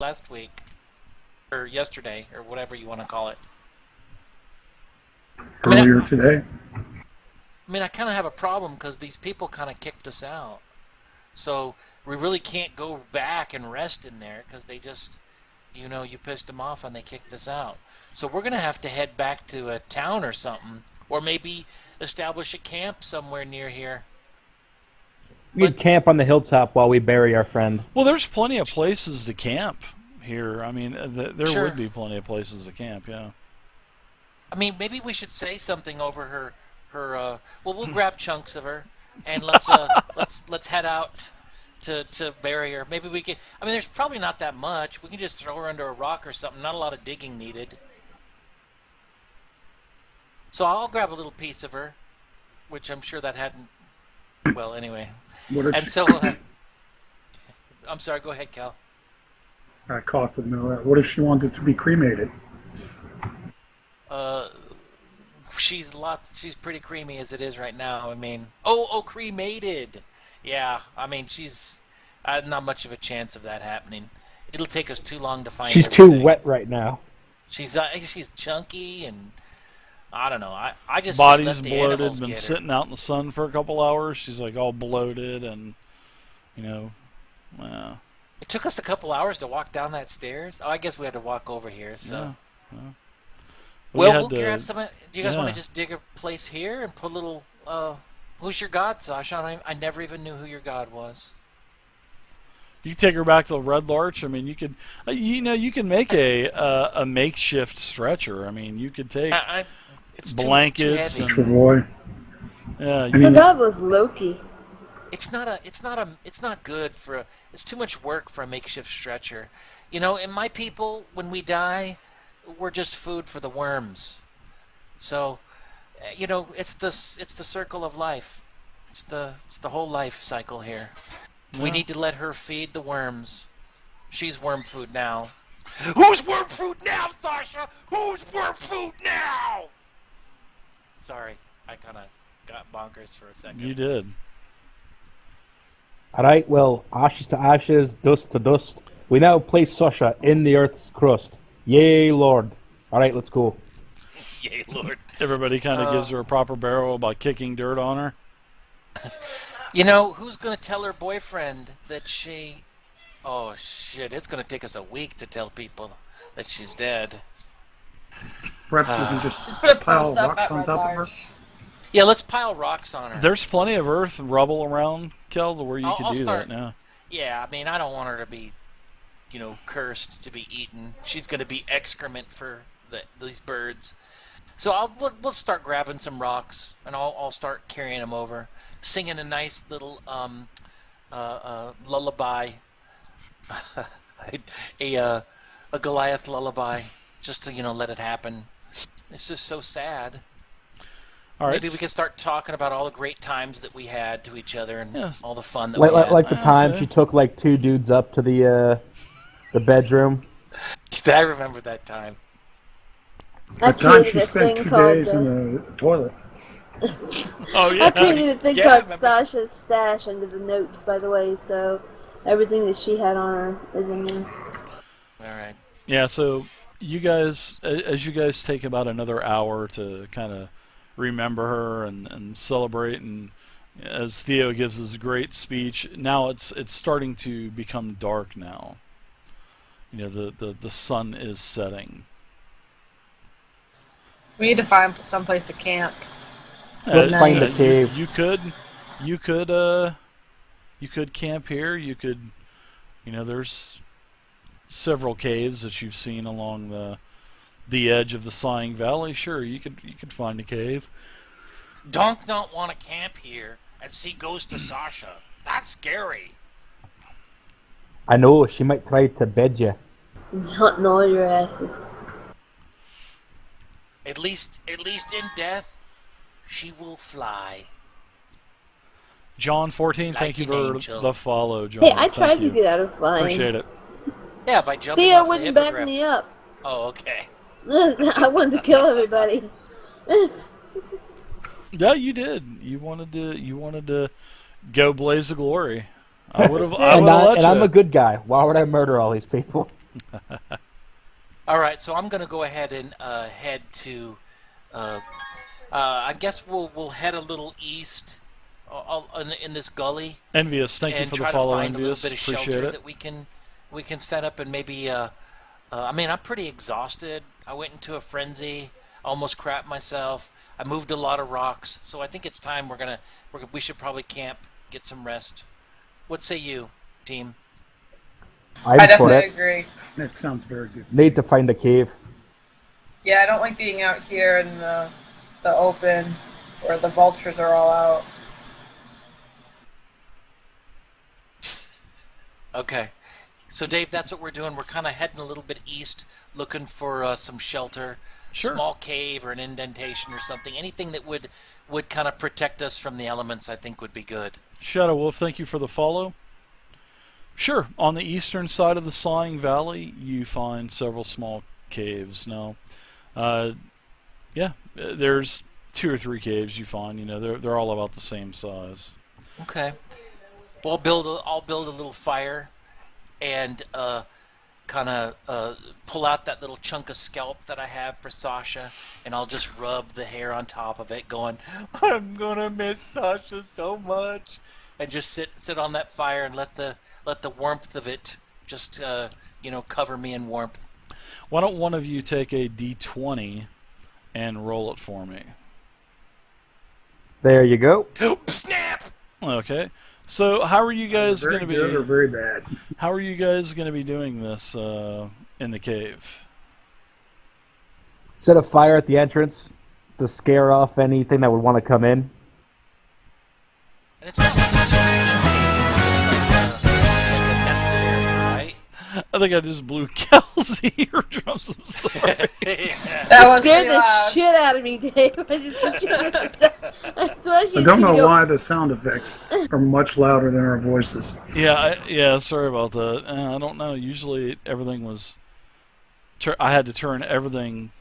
last week or yesterday or whatever you want to call it. I mean, Earlier today. I kind of have a problem because these people kind of kicked us out. So we really can't go back and rest in there because they just, you pissed them off and they kicked us out. So we're going to have to head back to a town or something, or maybe establish a camp somewhere near here. We could camp on the hilltop while we bury our friend. Well, there's plenty of places to camp here. I mean, there Sure. would be plenty of places to camp, yeah. I mean, maybe we should say something over her. Well, we'll grab chunks of her and let's head out to bury her. Maybe we can. I mean, there's probably not that much. We can just throw her under a rock or something. Not a lot of digging needed. So I'll grab a little piece of her, which I'm sure that hadn't. Well, anyway. What if And she, so, I'm sorry. Go ahead, Cal. I caught the middle of that. What if she wanted to be cremated? She's pretty creamy as it is right now. I mean, cremated. Yeah, I mean, she's not much of a chance of that happening. It'll take us too long to find. She's everything. too wet right now. She's chunky and I don't know. I just Body's say let the bloated, animals been get her. sitting out in the sun for a couple hours. She's like all bloated and, well. It took us a couple hours to walk down that stairs. Oh, I guess we had to walk over here. So. Yeah. We'll grab some. Do you guys want yeah. to just dig a place here and put a little? Who's your god, Sasha? I never even knew who your god was. You can take her back to the Red Larch. I mean, you could, you can make a makeshift stretcher. I mean, you could take It's blankets too and heavy. Troy. yeah. My god was Loki. It's not good for. It's too much work for a makeshift stretcher. And my people, when we die, we're just food for the worms. So, it's the circle of life. It's the whole life cycle here. We need to let her feed the worms. She's worm food now. Who's worm food now, Sasha? Who's worm food now? Sorry, I kind of got bonkers for a second. You did. Alright, well, ashes to ashes, dust to dust. We now place Sasha in the earth's crust. Yay, Lord. Alright, let's go. Yay, Lord. Everybody kind of gives her a proper burial by kicking dirt on her. Who's going to tell her boyfriend that she... Oh, shit, it's going to take us a week to tell people that she's dead. Perhaps we can just Just put a pile post up rocks at on Red top of her. Larch. Yeah, let's pile rocks on her. There's plenty of earth and rubble around, Kel, to where you could I'll do start. that now. Yeah, I mean, I don't want her to be, cursed to be eaten. She's going to be excrement for these birds. So we'll start grabbing some rocks, and I'll start carrying them over, singing a nice little lullaby, a Goliath lullaby, just to let it happen. It's just so sad. All right. Maybe we can start talking about all the great times that we had to each other and Yes. all the fun that we had. Like the time she took like two dudes up to the bedroom. I remember that time. I The time created she a spent thing 2 called days in the toilet. Oh, I yeah. created a thing Yeah, I called remember. Sasha's stash under the notes, by the way. So everything that she had on her is in there. All right. Yeah, so you guys, as you guys take about another hour to kind of remember her and celebrate, and as Theo gives his great speech, now it's starting to become dark now. The sun is setting. We need to find someplace to camp. Let's find the You- cave. You could camp here. You could, there's several caves that you've seen along the edge of the Sighing Valley. Sure, you could find a cave. Don't want to camp here and see Ghost of Sasha. That's scary. I know, she might try to bed you. Hunting all your asses. At least in death, she will fly. John 14, Like thank you an for angel. the follow, John. Hey, I Thank tried to you. get out of flying. Appreciate it. Yeah, by jumping Theo off the wouldn't back hippogriff. me up. Oh, okay. I wanted to kill everybody. Yeah, you did. You wanted to go blaze of glory. I would have. I And, would have let and you. I'm a good guy. Why would I murder all these people? All right, so I'm gonna go ahead and head to. Uh, I guess we'll head a little east, in this gully, Envious, thank you and for the try to follow, find a little bit Envious. of Appreciate shelter it. that we can set up, and maybe. I mean, I'm pretty exhausted. I went into a frenzy, almost crapped myself. I moved a lot of rocks, so I think it's time we should probably camp, get some rest. What say you, team? I I'm for definitely it. agree. That sounds very good. Need to find a cave. Yeah, I don't like being out here in the open where the vultures are all out. Okay. So, Dave, that's what we're doing. We're kind of heading a little bit east, looking for some shelter, Sure. small cave or an indentation or something. Anything that would kind of protect us from the elements, I think, would be good. Shadow Wolf, thank you for the follow. Sure. On the eastern side of the Sighing Valley, you find several small caves. Now, uh, yeah, there's 2 or 3 caves you find. You know, they're all about the same size. Okay. Well, I'll build a little fire and kind of pull out that little chunk of scalp that I have for Sasha, and I'll just rub the hair on top of it, going, "I'm gonna miss Sasha so much," and just sit on that fire and let the warmth of it just cover me in warmth. Why don't one of you take a d20 and roll it for me? There you go. Snap! Okay. So how are you Either guys going very to good be? or very bad. How are you guys going to be doing this in the cave? Set a fire at the entrance to scare off anything that would want to come in. And it's not like a super cave. It's just like a nested area, right? I think I just blew Kel's eardrums. I'm sorry. Yeah. That was Scared pretty the loud. shit out of me, Dave. That's why I don't know why the sound effects are much louder than our voices. Yeah. Sorry about that. I don't know. Usually everything was. I had to turn everything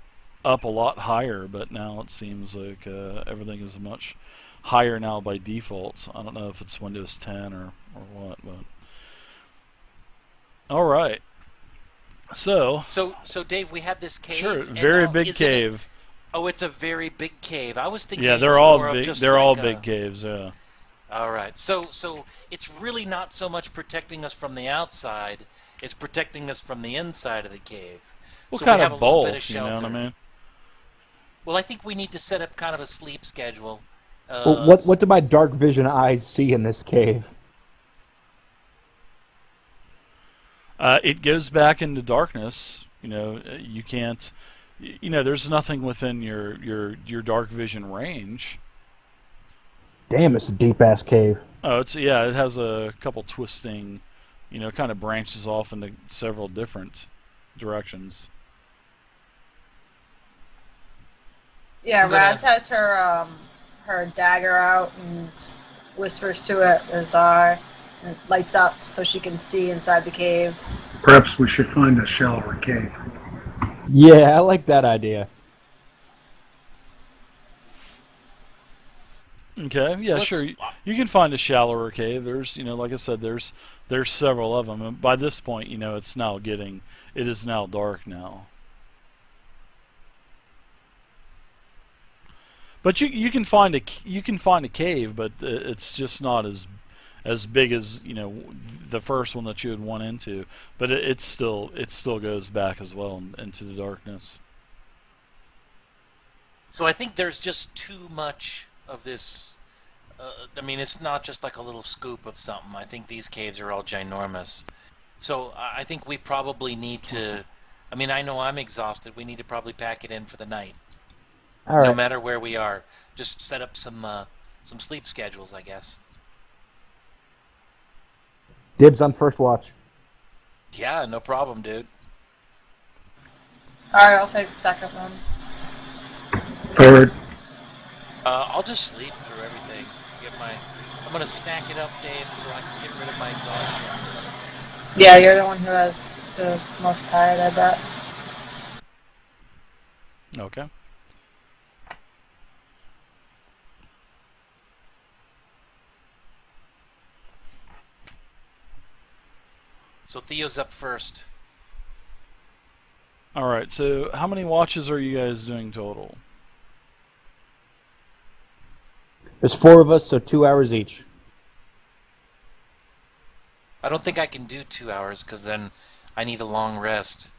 up a lot higher, but now it seems like everything is much higher now by default. I don't know if it's Windows 10 or what, but all right. So So Dave, we had this sure, cave, and very now big is it? cave. Oh, it's a very big cave. I was thinking Yeah, it they're was all more of big. just They're all like big a. caves. Yeah. All right. So it's really not so much protecting us from the outside; it's protecting us from the inside of the cave. Well, So we kind have a of little bit of both. You know what I shelter. mean? Well, I think we need to set up kind of a sleep schedule. Well, Uh, what do my dark vision eyes see in this cave? It goes back into darkness. You know, you can't. You know, there's nothing within your dark vision range. Damn, it's a deep ass cave. Oh, it has a couple twisting, you know, kind of branches off into several different directions. Yeah, I'm gonna. Raz has her dagger out and whispers to it as and it lights up so she can see inside the cave. Perhaps we should find a shallower cave. Yeah, I like that idea. Okay, yeah, Let's. sure. You can find a shallower cave. There's, you know, like I said, there's several of them. And by this point, you know, it is now dark now. But you can find a cave, but it's just not as big as, you know, the first one that you had went into. But it still goes back as well into the darkness. So I think there's just too much of this. I mean, it's not just like a little scoop of something. I think these caves are all ginormous. So I think we probably need to. I mean, I know I'm exhausted. We need to probably pack it in for the night, All no right. matter where we are. Just set up some sleep schedules, I guess. Dibs on first watch. Yeah, no problem, dude. Alright, I'll take the second one. Third, I'll just sleep through everything. I'm gonna snack it up, Dave, so I can get rid of my exhaustion. Yeah, you're the one who has the most tired, I bet. Okay. So Theo's up first. All right. So how many watches are you guys doing total? There's 4 of us, so 2 hours each. I don't think I can do 2 hours because then I need a long rest.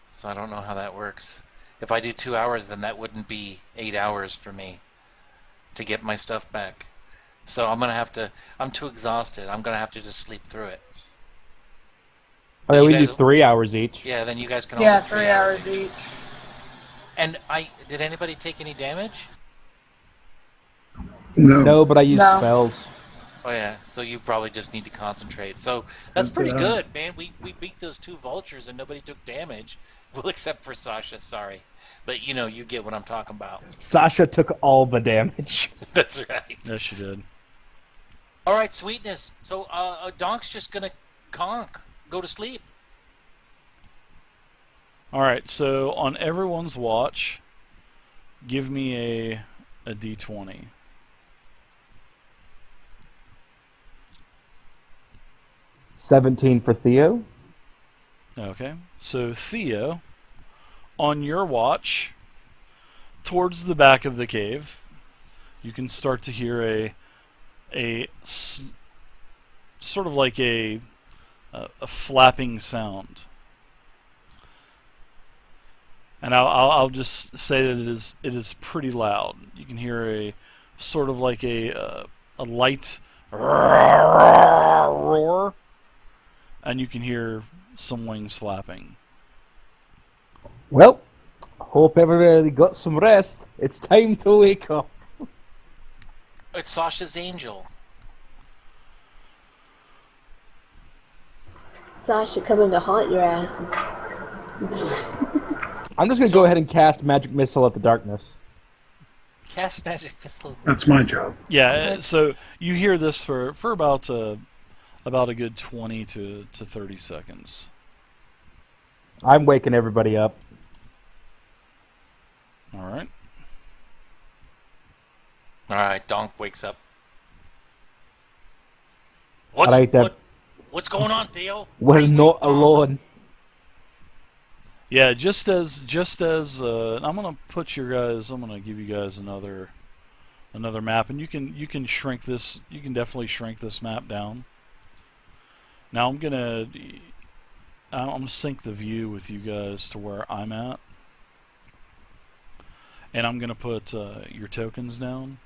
So I don't know how that works. If I do 2 hours, then that wouldn't be 8 hours for me to get my stuff back. So I'm gonna have to. I'm too exhausted. I'm gonna have to just sleep through it. But Okay, you we do guys, 3 hours each. yeah, then you guys can all Yeah, do 3 hours each. each. And did anybody take any damage? No. No, but I use No. spells. Oh yeah, so you probably just need to concentrate. So that's pretty good, man. We beat those 2 vultures and nobody took damage. Well, except for Sasha, sorry. But you get what I'm talking about. Sasha took all the damage. That's right. Yes, you did. All right, sweetness. So Donk's just gonna go to sleep. All right. So on everyone's watch, give me a d20. $17 for Theo. Okay. So Theo, on your watch, towards the back of the cave, you can start to hear sort of like a flapping sound. And I'll just say that it is pretty loud. You can hear a sort of like a light roar, and you can hear some wings flapping. Well, hope everybody got some rest. It's time to wake up. It's Sasha's angel. Sasha coming to haunt your asses. I'm just going to go ahead and cast Magic Missile at the darkness. Cast magic missile. That's my job. Yeah, so you hear this for about a good 20 to 30 seconds. I'm waking everybody up. All right. All right, Donk wakes up. All right, then. What's going on, Theo? We're not alone. Yeah, just as I'm gonna put your guys. I'm gonna give you guys another map, and you can shrink this. You can definitely shrink this map down. Now I'm gonna sync the view with you guys to where I'm at, and I'm gonna put your tokens down.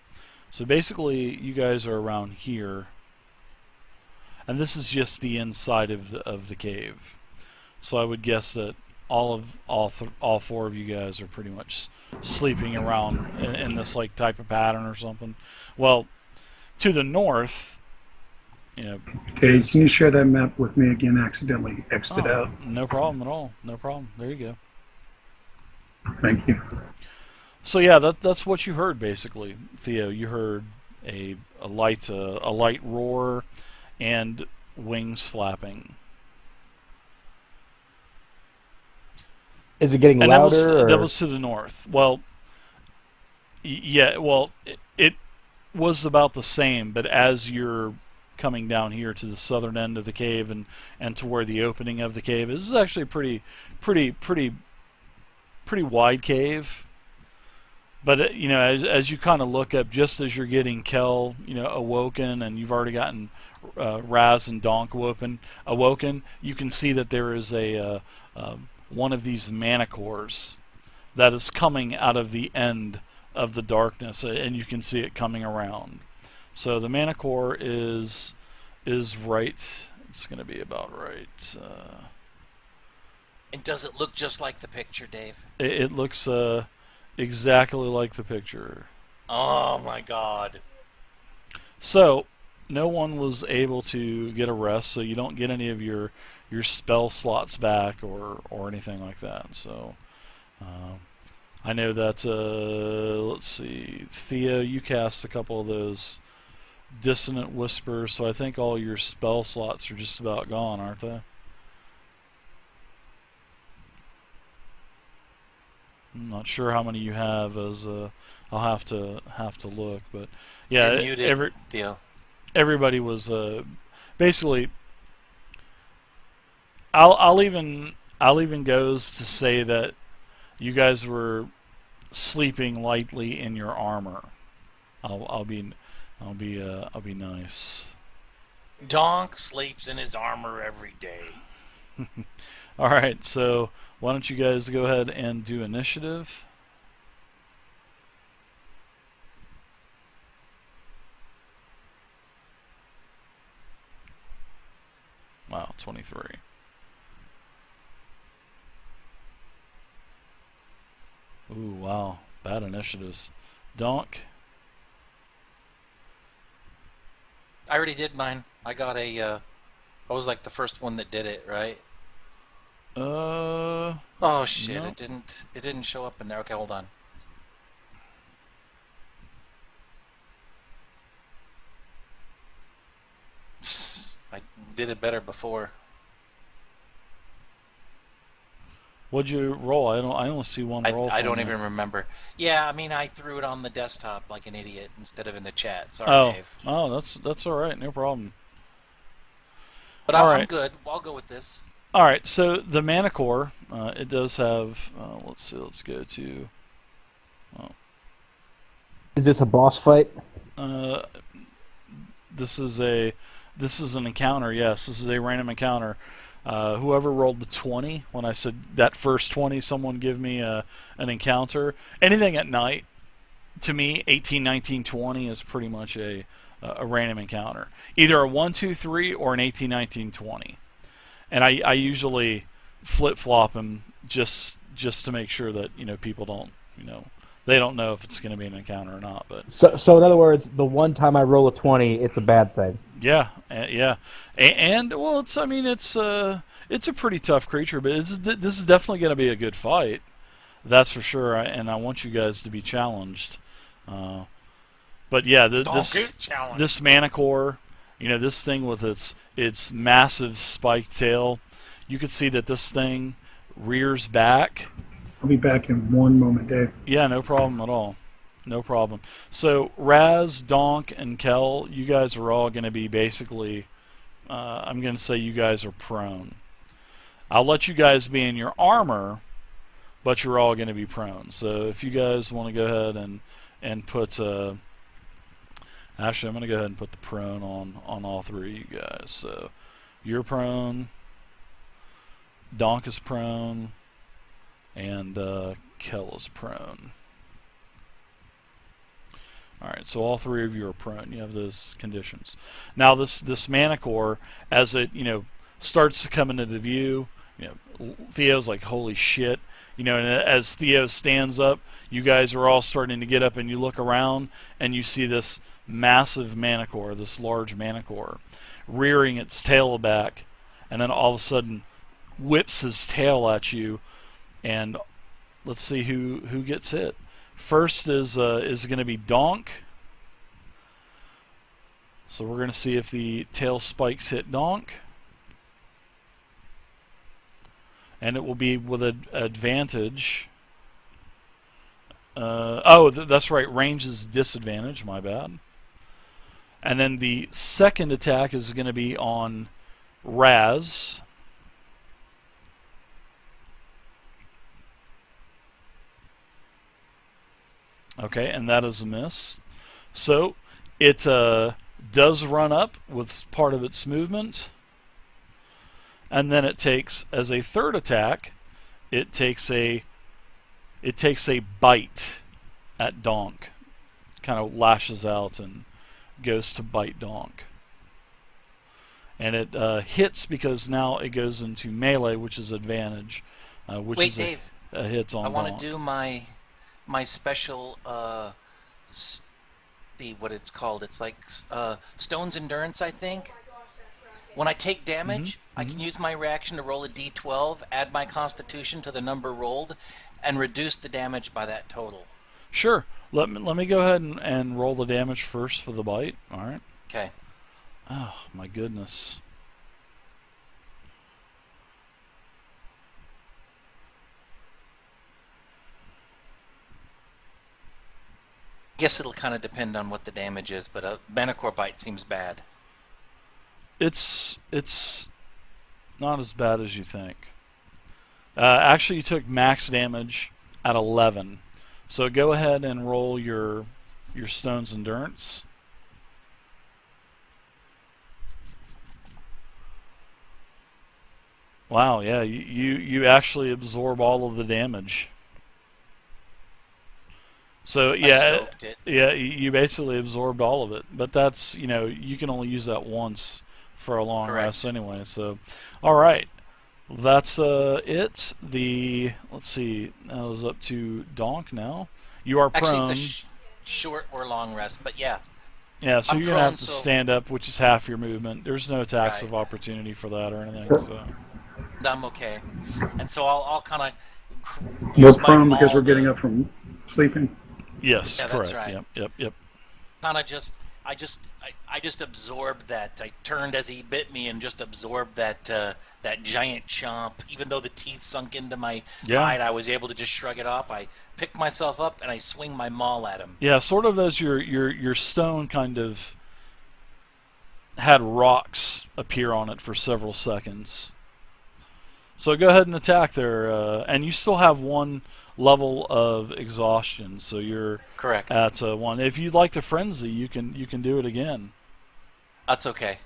So basically, you guys are around here, and this is just the inside of the cave. So I would guess that all 4 of you guys are pretty much sleeping around in this like type of pattern or something. Well, to the north, Okay, can you share that map with me again? Accidentally X'd it out. No problem at all. No problem. There you go. Thank you. So yeah, that's what you heard basically, Theo. You heard a light roar and wings flapping. Is it getting And louder? that was to the north. Well, yeah. Well, it was about the same, but as you're coming down here to the southern end of the cave and to where the opening of the cave is, this is actually a pretty wide cave. But as you kind of look up, just as you're getting Kel, awoken, and you've already gotten Raz and Donk awoken, you can see that there is a one of these manticores that is coming out of the end of the darkness, and you can see it coming around. So the manticore is right. It's going to be about right. And does it look just like the picture, Dave? It looks exactly like the picture. Oh my God. So no one was able to get a rest, so you don't get any of your spell slots back or anything like that. So I know that let's see, Theo, you cast a couple of those dissonant whispers, so I think all your spell slots are just about gone, aren't they? I'm not sure how many you have, as I'll have to look, but yeah, You're muted, Theo. everybody was basically. I'll even I'll even goes to say that you guys were sleeping lightly in your armor. I'll be nice. Donk sleeps in his armor every day. All right, so why don't you guys go ahead and do initiative? Wow, 23. Ooh, wow, bad initiatives. Donk. I already did mine. I got a. I was like the first one that did it, right? Oh shit! No. It didn't. It didn't show up in there. Okay, hold on. I did it better before. What'd you roll? I only see one roll I from don't you. even remember. Yeah, I mean, I threw it on the desktop like an idiot instead of in the chat. Sorry, Oh, Dave. oh, that's all right. No problem. But All I'm right. good. I'll go with this. All right, so the manticore, it does have. Let's see. Let's go to. Is this a boss fight? Uh, this is an encounter. Yes, this is a random encounter. Whoever rolled the 20 when I said that first 20, someone give me an encounter. Anything at night, to me, 18, 19, 20 is pretty much a random encounter. Either a 1, 2, 3 or an 18, 19, 20. And I usually flip flop them just to make sure that people don't they don't know if it's going to be an encounter or not. But So in other words, the one time I roll a 20, it's a bad thing. yeah, yeah, and well, it's a pretty tough creature, but this is definitely going to be a good fight. That's for sure, and I want you guys to be challenged. But yeah, this manticore, this thing with its massive spiked tail, you can see that this thing rears back. I'll be back in one moment, Dave. Yeah, no problem at all. No problem. So Raz, Donk, and Kel, you guys are all going to be basically. I'm going to say you guys are prone. I'll let you guys be in your armor, but you're all going to be prone. So if you guys want to go ahead and put. Actually, I'm going to go ahead and put the prone on all three of you guys. So you're prone, Donk is prone, and Kel is prone. Alright, so all three of you are prone. You have those conditions. Now this manticore, as it starts to come into the view, Theo's like, holy shit. And as Theo stands up, you guys are all starting to get up and you look around and you see this massive manticore, this large manticore, rearing its tail back, and then all of a sudden whips his tail at you, and let's see who gets hit. First is going to be Donk. So we're going to see if the tail spikes hit Donk. And it will be with an advantage. That's right. Range is disadvantage. My bad. And then the second attack is going to be on Raz. Okay, and that is a miss. So it does run up with part of its movement. And then it takes, as a third attack, it takes a bite at Donk. Kind of lashes out and goes to bite Donk. And it hits because now it goes into melee, which is advantage, which Wait, is Dave. a hit on I Donk. want to do my special what it's called. It's like Stone's Endurance, I think. When I take damage, I can use my reaction to roll a d12, add my constitution to the number rolled, and reduce the damage by that total. Sure. Let me go ahead and roll the damage first for the bite. All right. Okay. Oh, my goodness. Guess it'll kind of depend on what the damage is, but a manticore bite seems bad. It's not as bad as you think. Actually, you took max damage at 11. So go ahead and roll your stone's endurance. Wow, yeah, you actually absorb all of the damage. So I yeah, soaked it. yeah, you basically absorbed all of it. But that's, you can only use that once for a long rest Correct. anyway. So, all right, that's it. Let's see, that was up to Donk now. You are Actually, it's a prone. short or long rest, but yeah, Yeah, so I'm you're gonna have prone, to so stand up, which is half your movement. There's no attacks right. of opportunity for that or anything. So I'm okay. And so I'll kind of We're use my prone because we're maul getting to. up from sleeping. yes, Yeah, that's correct. right. Yep, yep, yep. Kind of just I just absorbed that. I turned as he bit me and just absorbed that giant chomp. Even though the teeth sunk into my Yeah, hide, I was able to just shrug it off. I pick myself up and I swing my maul at him. yeah. Sort of as your stone kind of had rocks appear on it for several seconds. So go ahead and attack there, and you still have one level of exhaustion, so you're Correct. at one. If you'd like to frenzy, you can do it again. That's okay.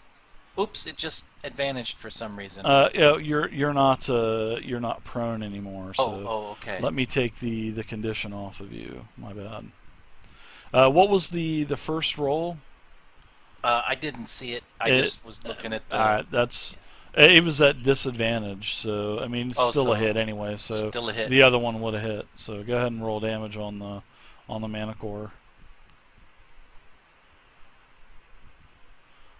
Oops, it just advantaged for some reason. Yeah, you're not prone anymore. Oh, So oh, okay. let me take the condition off of you. My bad. What was the first roll? I didn't see it. I It just was looking at all the. right. That's it was at disadvantage. So I mean, it's Oh, still a so hit anyway. So still a hit. the other one would have hit. So go ahead and roll damage on the manticore.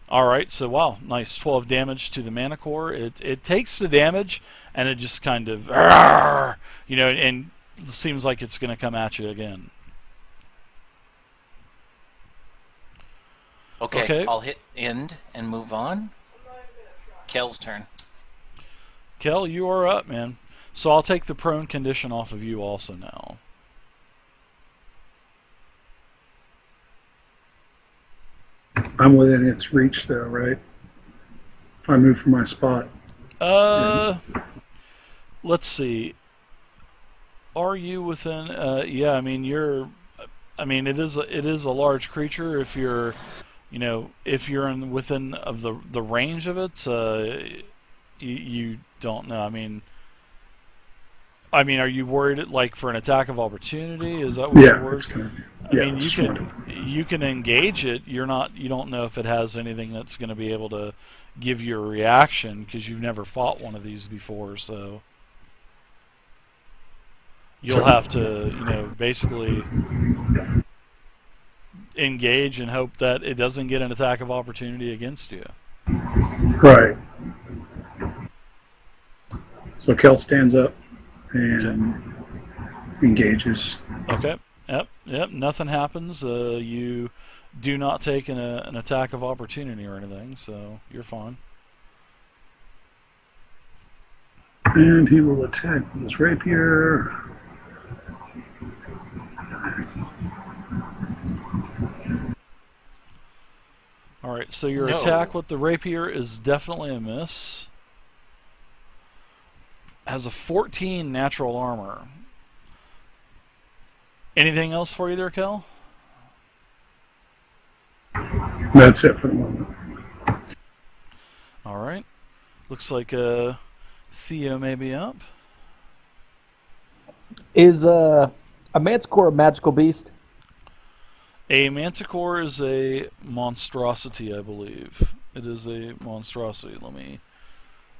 All right, so wow, nice 12 damage to the manticore. It takes the damage and it just kind of, and it seems like it's going to come at you again. Okay, Okay, I'll hit end and move on. Kel's turn. Kel, you are up, man. So I'll take the prone condition off of you also now. I'm within its reach, though, right? If I move from my spot. Uh, let's see. Are you within? Yeah, I mean you're. I mean it is a large creature. If you're within of the range of it, you don't know. I mean, are you worried like for an attack of opportunity? Is that what you're Yeah, worried? it's going to be. I Yeah, mean, it's you just can wondering. you can engage it. You don't know if it has anything that's going to be able to give you a reaction because you've never fought one of these before. So you'll So, have to, basically engage and hope that it doesn't get an attack of opportunity against you. right. So Kel stands up Okay. and engages. Okay. Yep. Nothing happens. You do not take an attack of opportunity or anything, so you're fine. And he will attack with his rapier. All right. So your attack No. with the rapier is definitely a miss. Has a 14 natural armor. Anything else for you there, Kel? That's it for the moment. All right. Looks like Theo may be up. Is a manticore a magical beast? A manticore is a monstrosity, I believe. It is a monstrosity.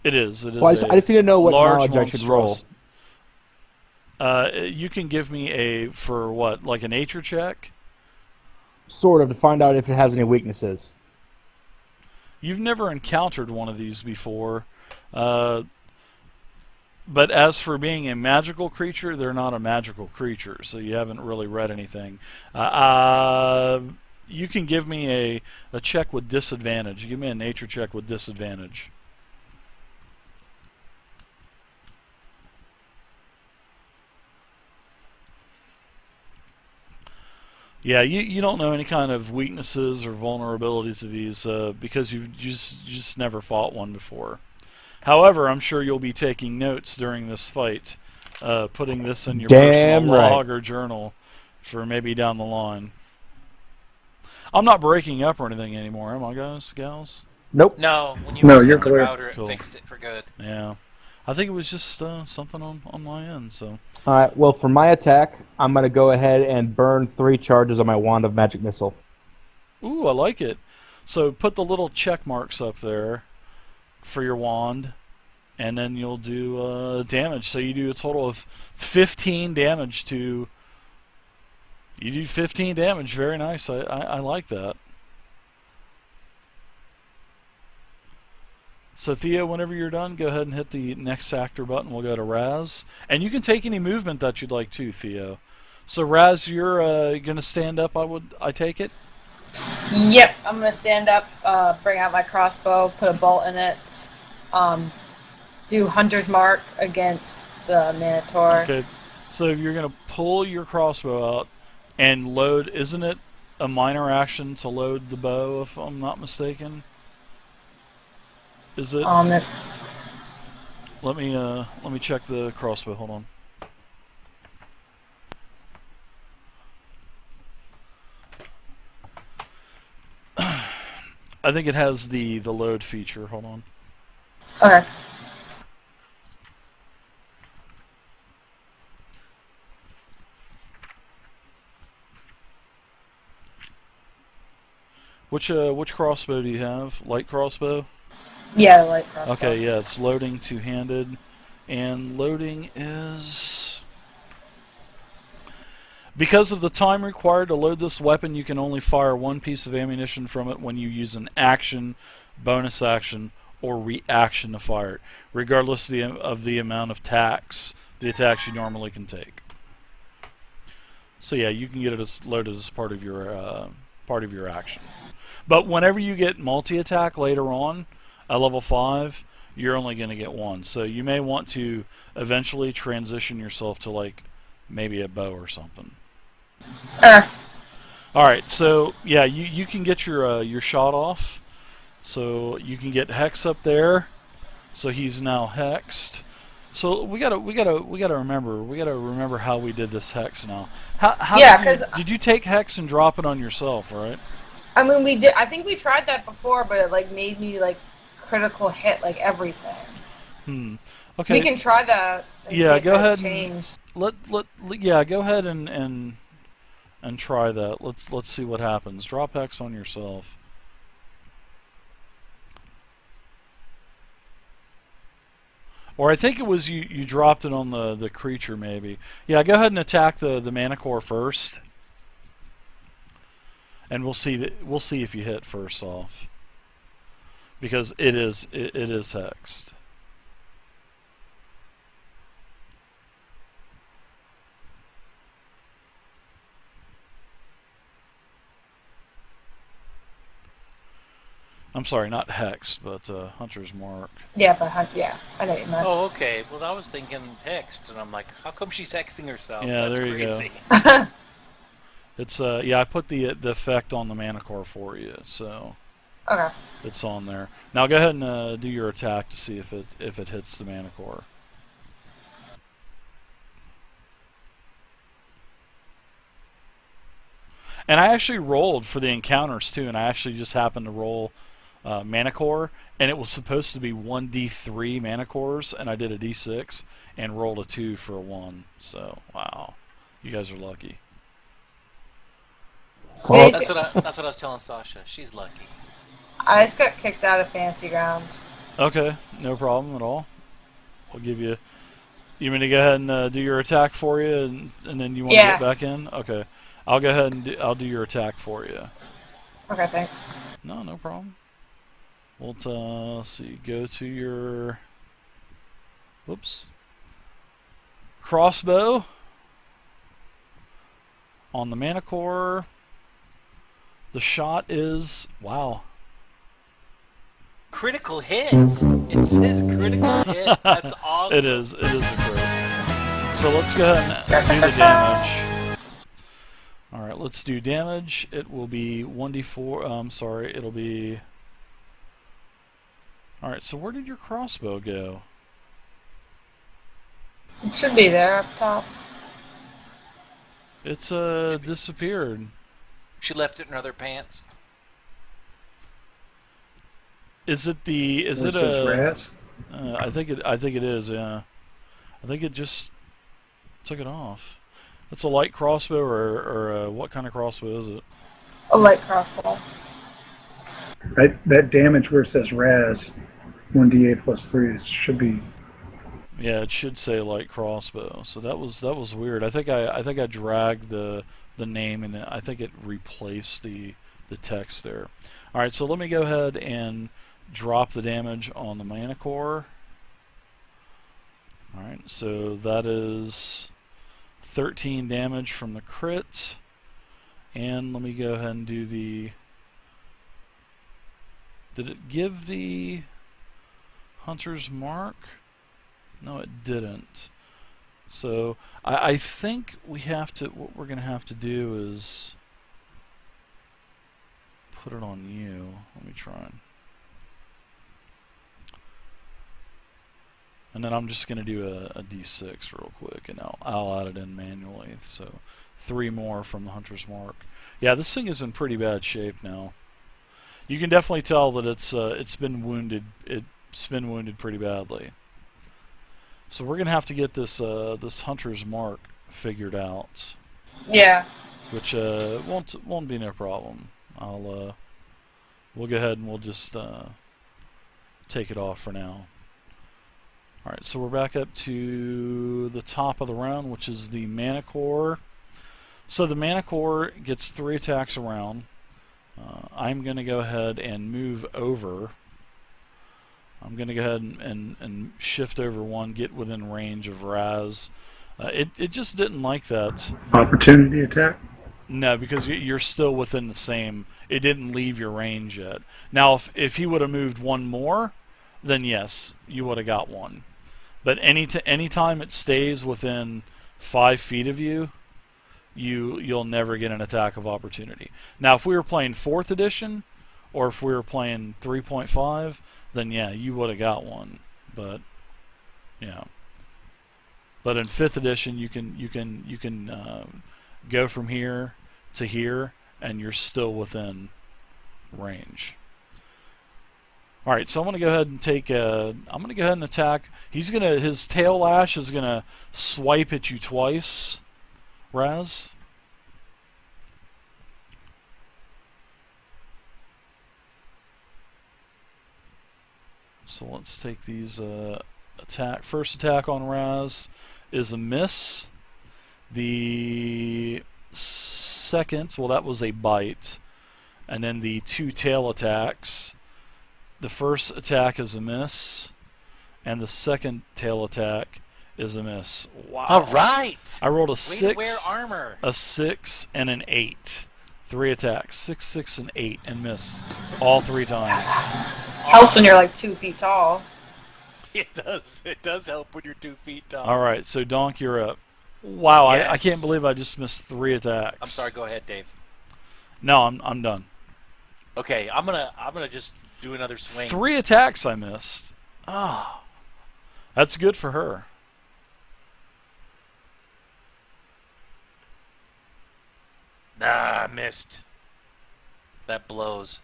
It is. It Well, is I a just need to know what large knowledge I should roll. monstrosity. You can give me for what, like a nature check? Sort of, to find out if it has any weaknesses. You've never encountered one of these before. Uh, but as for being a magical creature, they're not a magical creature, so you haven't really read anything. You can give me a check with disadvantage. Give me a nature check with disadvantage. Yeah, you don't know any kind of weaknesses or vulnerabilities of these because you've just never fought one before. However, I'm sure you'll be taking notes during this fight, putting this in your personal Damn right. log or journal for maybe down the line. I'm not breaking up or anything anymore, am I, guys, gals? Nope. No, when you No, you're reset the clear. router, it Cool. fixed it for good. Yeah. I think it was just something on my end, so. All right. Well, for my attack, I'm gonna go ahead and burn 3 charges on my wand of magic missile. Ooh, I like it. So put the little check marks up there for your wand, and then you'll do damage. So you do a total of 15 damage to. You do 15 damage. Very nice. I like that. So Theo, whenever you're done, go ahead and hit the next actor button. We'll go to Raz, and you can take any movement that you'd like to, Theo. So Raz, you're gonna stand up. I take it. Yep, I'm gonna stand up, bring out my crossbow, put a bolt in it, do Hunter's Mark against the Manticore. Okay. So you're gonna pull your crossbow out and load. Isn't it a minor action to load the bow, if I'm not mistaken? Is it? It- Let me check the crossbow. Hold on. I think it has the load feature. Hold on. okay. Which crossbow do you have? Light crossbow? Yeah, the light crossbow. Okay, yeah, it's loading two-handed, and loading is. Because of the time required to load this weapon, you can only fire one piece of ammunition from it when you use an action, bonus action, or reaction to fire it, regardless of the amount of the attacks you normally can take. So yeah, you can get it loaded as part of your action. But whenever you get multi-attack later on, at level 5, you're only going to get one. So you may want to eventually transition yourself to like maybe a bow or something. Alright, so yeah, you can get your shot off. So you can get Hex up there. So he's now hexed. So we gotta remember how we did this Hex now. How Yeah, 'cause did you take Hex and drop it on yourself, right? I mean, we did. I think we tried that before, but it like made me like critical hit like everything. Okay. We can try that. And Yeah, see if go it ahead. Changed. Yeah, go ahead and try that. Let's see what happens. Drop Hex on yourself. Or I think it was you dropped it on the creature maybe. Yeah, go ahead and attack the manticore first. And we'll see if you hit first off. Because it is hexed. I'm sorry, not hexed, but Hunter's Mark. Yeah, but yeah, I know what you meant. Oh, okay. Well, I was thinking text, and I'm like, how come she's hexing herself? Yeah, That's there you go. crazy. It's yeah, I put the effect on the manticore for you, so Okay. it's on there. Now go ahead and do your attack to see if it hits the manticore. And I actually rolled for the encounters too, and I actually just happened to roll manticore, and it was supposed to be 1d3 manticores, and I did a d6 and rolled a 2 for a 1. So wow, you guys are lucky. Well, That's what I was telling Sasha. She's lucky. I just got kicked out of Fancy Grounds. Okay, no problem at all. I'll give you. You mean to go ahead and do your attack for you, and then you want to Yeah. get back in? Okay, I'll go ahead and I'll do your attack for you. Okay, thanks. No problem. We'll let's see. Go to your. Whoops. Crossbow. On the manticore. The shot is wow. Critical hit. It says critical hit. That's awesome. It is a crit. So let's go ahead and do the damage. Alright, let's do damage. It will be 1d4. Sorry, it'll be All right. So where did your crossbow go? It should be there up top. It's disappeared. She left it in her other pants. Is it the? Is Where it it says a? Raz. I think it. I think it is. Yeah. I think it just took it off. It's a light crossbow, or what kind of crossbow is it? A light crossbow. That damage where it says Raz, 1d8 plus 3 should be. Yeah, it should say light crossbow. So that was weird. I think I dragged the name and I think it replaced the text there. All right, so let me go ahead and drop the damage on the manticore. All right, so that is 13 damage from the crit. And let me go ahead and do the... Did it give the hunter's mark? No, it didn't. So I think we have to... What we're going to have to do is put it on you. Let me try. And then I'm just going to do a d6 real quick, and I'll add it in manually. So 3 more from the hunter's mark. Yeah, this thing is in pretty bad shape now. You can definitely tell that it's been wounded. It's been wounded pretty badly. So we're gonna have to get this this hunter's mark figured out, Yeah. which won't be no problem. We'll go ahead and we'll just take it off for now. All right, so we're back up to the top of the round, which is the manticore. So the manticore gets 3 attacks a round. I'm going to go ahead and move over. I'm going to go ahead and shift over 1, get within range of Raz. It just didn't like that. Opportunity attack? No, because you're still within the same... It didn't leave your range yet. Now, if he would have moved 1 more, then yes, you would have got 1. But anytime it stays within 5 feet of you, you'll never get an attack of opportunity. Now, if we were playing 4th edition, or if we were playing 3.5, then yeah, you would have got 1. But yeah, but in 5th edition, you can go from here to here, and you're still within range. All right, so I'm gonna go ahead and take. I'm gonna go ahead and attack. His tail lash is gonna swipe at you twice. Raz. So let's take these attack. First attack on Raz is a miss. The second, well, that was a bite, and then the 2 tail attacks. The first attack is a miss, and the second tail attack is a miss. Wow! All right. I rolled a Way to 6, wear armor. a 6, and an 8. 3 attacks, 6, 6, and 8, and missed all 3 times. Helps when you're like 2 feet tall. It does. It does help when you're 2 feet tall. All right, so Donk, you're up. Wow, Yes. I can't believe I just missed 3 attacks. I'm sorry. Go ahead, Dave. No, I'm done. Okay, I'm gonna just do another swing. 3 attacks I missed. Ah, that's good for her. Nah, I missed. That blows.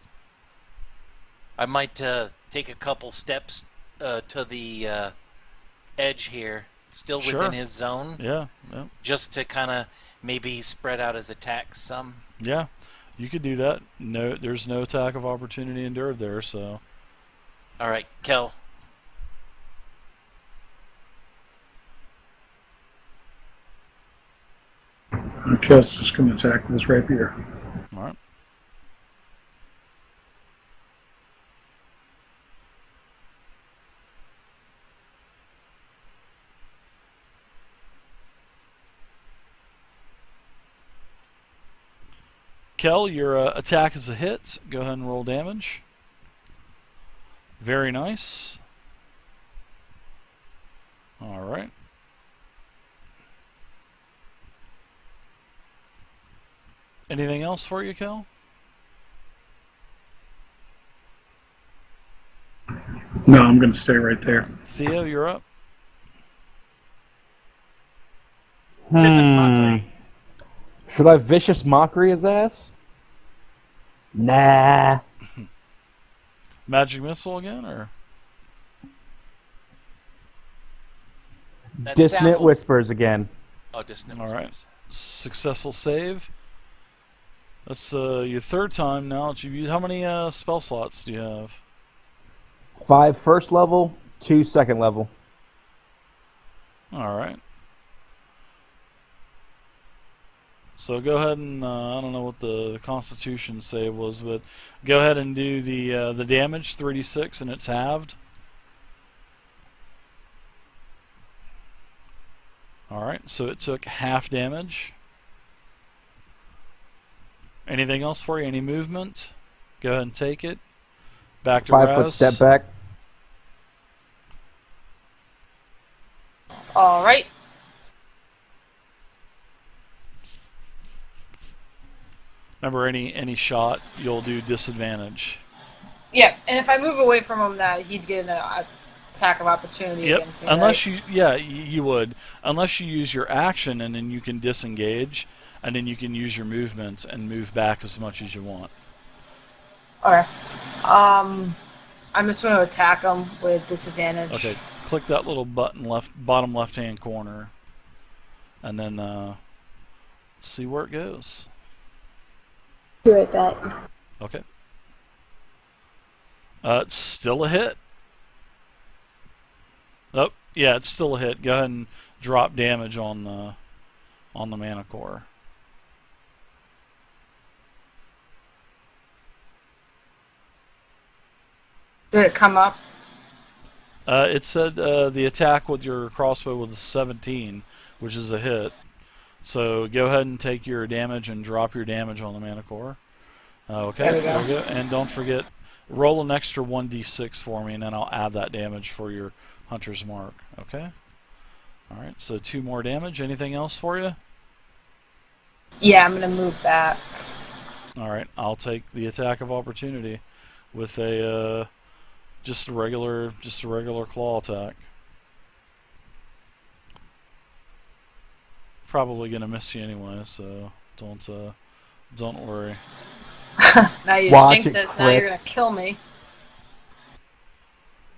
I might take a couple steps to the edge here, still Sure. within his zone, Yeah, yeah, just to kind of maybe spread out his attacks some. yeah. You could do that. No, there's no attack of opportunity endured there, so. All right, Kel. Kel's just going to attack with his rapier. All right. Kel, your attack is a hit. Go ahead and roll damage. Very nice. All right. Anything else for you, Kel? No, I'm going to stay right there. Theo, you're up. Vivid mockery. Should I vicious mockery his ass? Nah. Magic missile again, or That's Dissonant dazzle. whispers again. Oh, dissonant all right? whispers. Successful save. That's your third time now that you've used. How many spell slots do you have? 5 first level, 2 second level. All right. So go ahead and I don't know what the Constitution save was, but go ahead and do the damage 3d6 and it's halved. All right. So it took half damage. Anything else for you? Any movement? Go ahead and take it. Back to 5 foot Raz. step back. All right. Remember, any shot you'll do disadvantage. Yeah, and if I move away from him, that he'd get an attack of opportunity Yep. against me. Unless right? you would. Unless you use your action and then you can disengage, and then you can use your movement and move back as much as you want. Okay. I'm just going to attack him with disadvantage. Okay. Click that little button bottom left hand corner, and then see where it goes. Be right back. Okay. It's still a hit. Oh, yeah, it's still a hit. Go ahead and drop damage on the manticore. Did it come up? It said the attack with your crossbow was 17, which is a hit. So go ahead and take your damage and drop your damage on the manticore. Okay, there we go. And don't forget, roll an extra 1d6 for me, and then I'll add that damage for your hunter's mark. Okay? Alright, so 2 more damage. Anything else for you? Yeah, I'm going to move back. Alright, I'll take the attack of opportunity with a just a regular claw attack. Probably gonna miss you anyway, so don't worry. Now you Watch jinxed it, this. Now you're going crits. to kill me.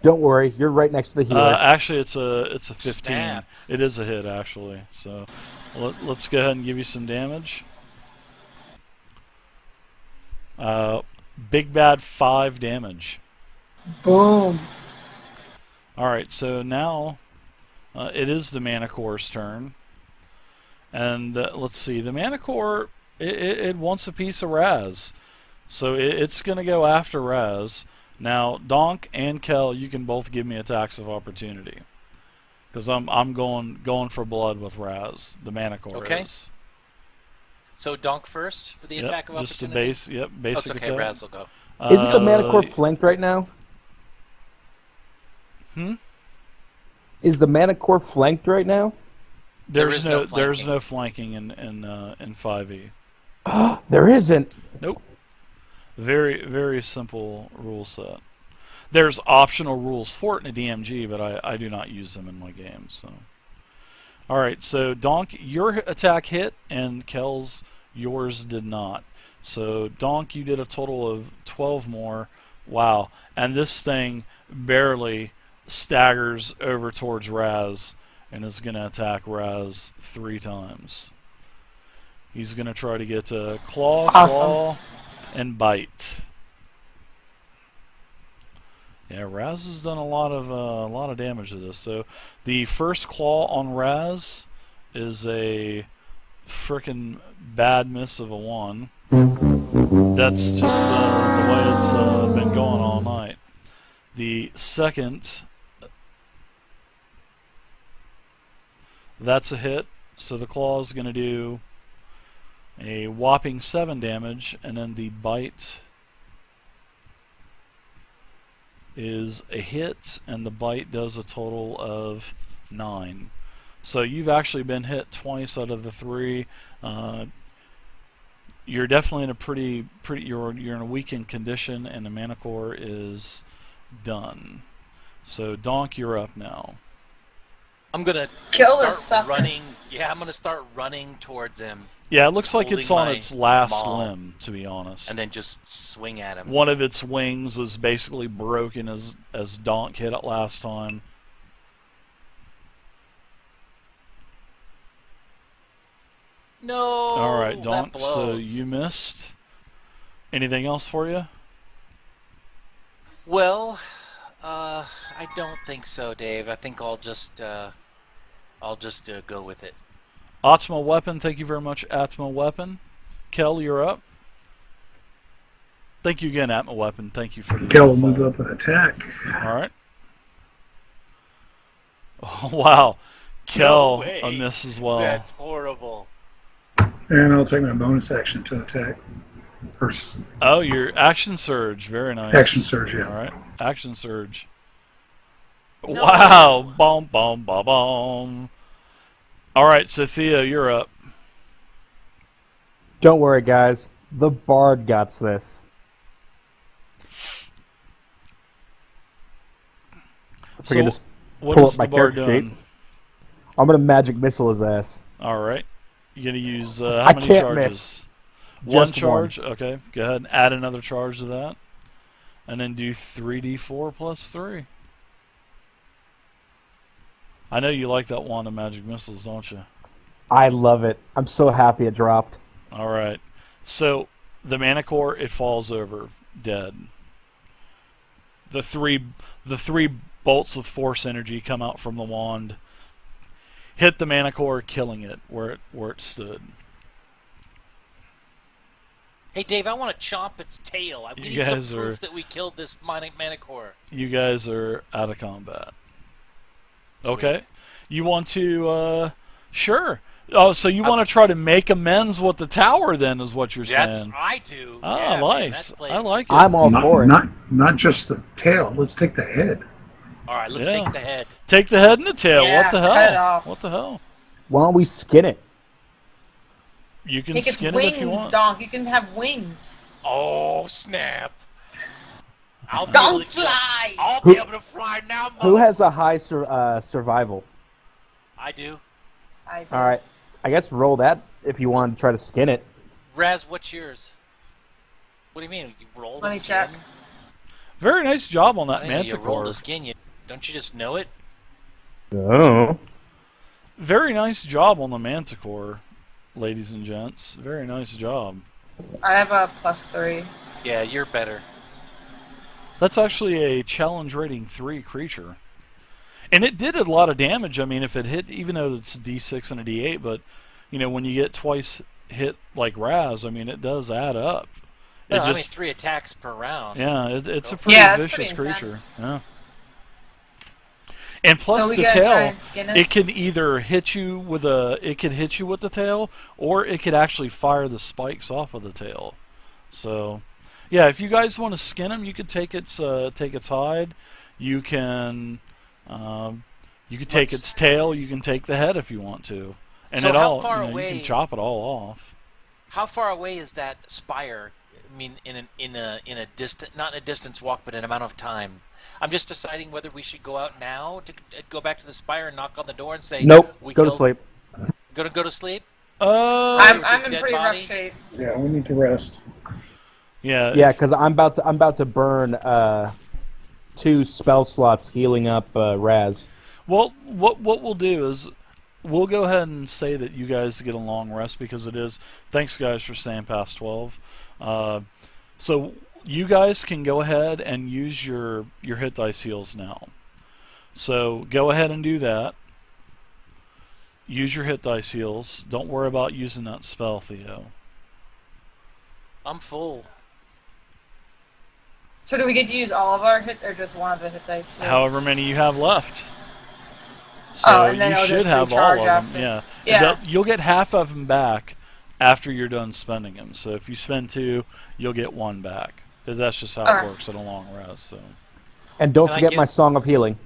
Don't worry, you're right next to the healer. Actually, it's a 15. Snap. It is a hit actually. So let's go ahead and give you some damage. Big bad 5 damage. Boom. All right, so now it is the manticore's turn, and let's see. The manticore it wants a piece of Raz, so it's going to go after Raz. Now, Donk and Kel, you can both give me attacks of opportunity, because I'm going for blood with Raz. The manticore Okay. is. So Donk first for the attack of opportunity. Just a base. Yep, Oh, basic it's okay. attack. Raz will go. Isn't the manticore flanked right now? Is the manticore flanked right now? There's is no there's flanking. no flanking in 5e. There isn't. Nope. Very, very simple rule set. There's optional rules for it in a DMG, but I do not use them in my games. So, all right. So Donk, your attack hit, and Kel's yours did not. So Donk, you did a total of 12 more. Wow. And this thing barely staggers over towards Raz and is going to attack Raz 3 times. He's going to try to get a claw, and bite. Yeah, Raz has done a lot of damage to this. So the first claw on Raz is a frickin' bad miss of a 1. That's just the way it's been going all night. The second, that's a hit. So the claw is going to do a whopping 7 damage, and then the bite is a hit, and the bite does a total of 9. So you've actually been hit twice out of the 3. You're definitely in a you're in a weakened condition, and the manticore is done. So Donk, you're up now. I'm gonna Kill this start sucker. running. Yeah, I'm gonna start running towards him, Yeah, it looks like it's Holding on my its last maul. limb, to be honest. and then just swing at him. One of its wings was basically broken as Donk hit it last time. No. All right, that Donk. So blows. you missed. Anything else for you? Well, I don't think so, Dave. I think I'll just go with it. Atma Weapon. Thank you very much, Atma Weapon. Kel, you're up. Thank you again, Atma Weapon. Thank you for the Kel will move follow. up and attack. All right. Oh, wow. Kel, way. a miss as well. That's horrible. And I'll take my bonus action to attack. First Oh, your action surge. Very nice. action surge, yeah. All right. Action surge. No. Wow. Boom, boom, boom, boom. All right, so Theo, you're up. Don't worry, guys. The Bard got this. If I can just what pull is up my the bard character sheet. doing? I'm gonna magic missile his ass. All right. You're going to use how I many can't charges? miss. One Just one. charge? Okay, go ahead and add another charge to that. And then do 3d4 plus 3. I know you like that wand of magic missiles, don't you? I love it. I'm so happy it dropped. All right. So the manticore, it falls over dead. The three bolts of force energy come out from the wand, hit the manticore, killing it where it stood. Hey, Dave, I want to chomp its tail. We You need guys some are- proof that we killed this manticore. You guys are out of combat. Sweet. Okay. You want to sure. Oh, so you want to try to make amends with the tower then is what you're That's saying. I do. Ah, yeah, man, nice. that place I like is- it. I'm all for it. Not just the tail. Let's take the head. All right, let's Yeah. take the head. Take the head and the tail. Yeah, what the cut it hell? off. What the hell? Why don't we skin it? You can Take its skin wings, it if you want. Donk. You can have wings. Oh snap! I'll be Don't able to fly! I'll be able to fly now. Who has a high survival? I do. I do. All right. I guess roll that if you want to try to skin it. Raz, what's yours? What do you mean? You rolled Let a me skin? check. Very nice job on that I think you rolled manticore. a skin. Don't you just know it? Oh. Very nice job on the manticore, ladies and gents. Very nice job. I have a +3. Yeah, you're better. That's actually a challenge rating 3 creature. And it did a lot of damage. I mean, if it hit, even though it's a D6 and a D8, but, you know, when you get twice hit like Raz, I mean, it does add up. It No, I mean just, 3 attacks per round. yeah, it's a Go for pretty Yeah, it's vicious pretty creature. intense. Yeah. And plus So we the gotta try tail, and skin it? it can either hit you with the tail, or it could actually fire the spikes off of the tail. So, yeah, if you guys want to skin them, you could take its hide. You can take its tail. You can take the head if you want to, and So it how all far you know, you away- can chop it all off. How far away is that spire? I mean, in a distant, not in a distance walk, but in amount of time. I'm just deciding whether we should go out now to go back to the spire and knock on the door and say, Nope. we Go to killed- sleep. Gonna go to sleep? I'm with his in dead pretty body? rough shape. Yeah, we need to rest. Yeah. Yeah, because I'm about to burn 2 spell slots healing up Raz. Well, what we'll do is we'll go ahead and say that you guys get a long rest because it is. Thanks, guys, for staying past 12. So you guys can go ahead and use your hit dice heals now. So go ahead and do that. Use your hit dice heals. Don't worry about using that spell, Theo. I'm full. So do we get to use all of our hit or just one of the hit dice? However many you have left. So Oh, and then you it'll should just have all recharge of them. after. Yeah. Yeah. You'll get half of them back after you're done spending them. So if you spend 2, you'll get 1 back. Because that's just how it Okay. works at a long rest. So. And don't Can I forget get- my Song of Healing.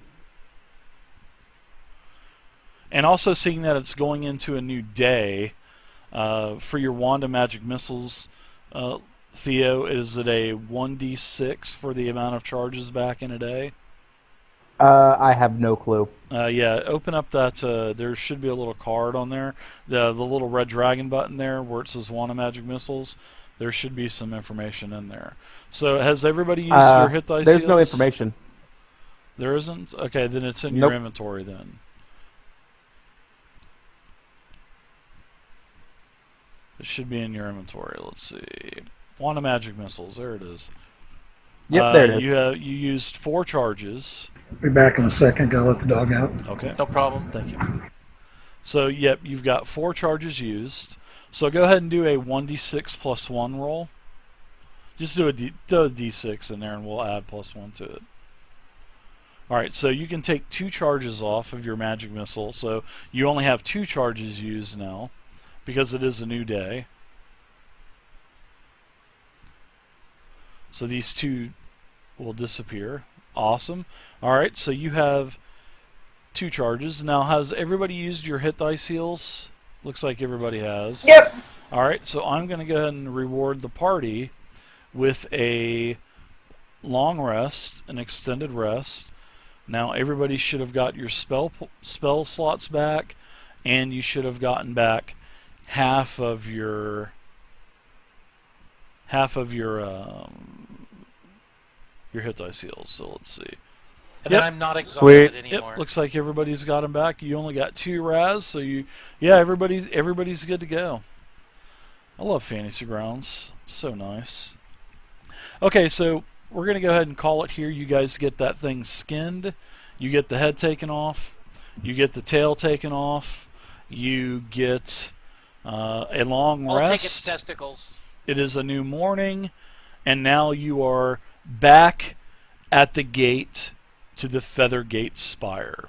And also seeing that it's going into a new day, for your Wand of Magic Missiles, Theo, is it a 1d6 for the amount of charges back in a day? I have no clue. Yeah, open up that. There should be a little card on there. The little red dragon button there where it says "Want Magic Missiles." There should be some information in there. So has everybody used your hit dice There's no seals? information. There isn't? Okay, then it's in Nope. your inventory then. It should be in your inventory. Let's see. Want Magic Missiles. There it is. Yep, there it is. You used 4 charges. Be back in a second. Gotta let the dog out. Okay. No problem. Thank you. So, yep, you've got 4 charges used. So go ahead and do a 1d6 plus 1 roll. Just do a d6 in there and we'll add plus 1 to it. Alright, so you can take 2 charges off of your magic missile. So you only have 2 charges used now because it is a new day. So these 2 will disappear. Awesome. Alright, so you have 2 charges. Now, has everybody used your hit dice heals? Looks like everybody has. Yep. Alright, so I'm going to go ahead and reward the party with a long rest, an extended rest. Now, everybody should have got your spell slots back, and you should have gotten back half of your hit dice heals. So let's see. And then I'm not exhausted anymore. Yep, looks like everybody's got them back. You only got 2 Raz, so everybody's good to go. I love Fantasy Grounds. So nice. Okay, so we're going to go ahead and call it here. You guys get that thing skinned. You get the head taken off. You get the tail taken off. You get a long I'll rest. take its testicles. It is a new morning, and now you are back at the gate to the Feathergate Spire.